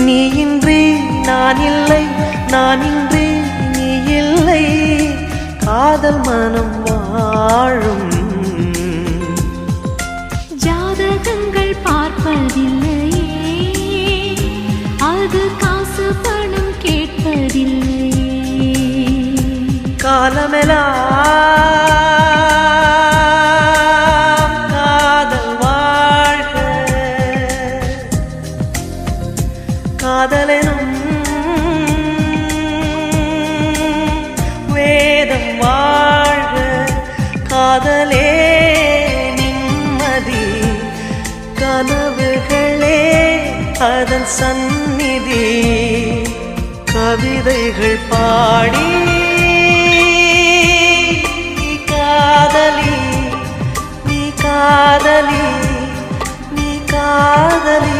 நீ இன்றி நான் இல்லை, நான் இன்றி நீ இல்லை, காதல் மனம் வாழும். ஜாதகங்கள் பார்ப்பதில்லையே, அது காசு பணம் கேட்பதில்லையே. காலமெல்லாம் காதல் வாழ்க, காதலெனும் வேதம் வாழ்க, காதலே நிம்மதி, கனவுகளே அதன் சந்நிதி, கவிதைகள் பாடி நீ காதலி, நீ காதலி, நீ காதலி.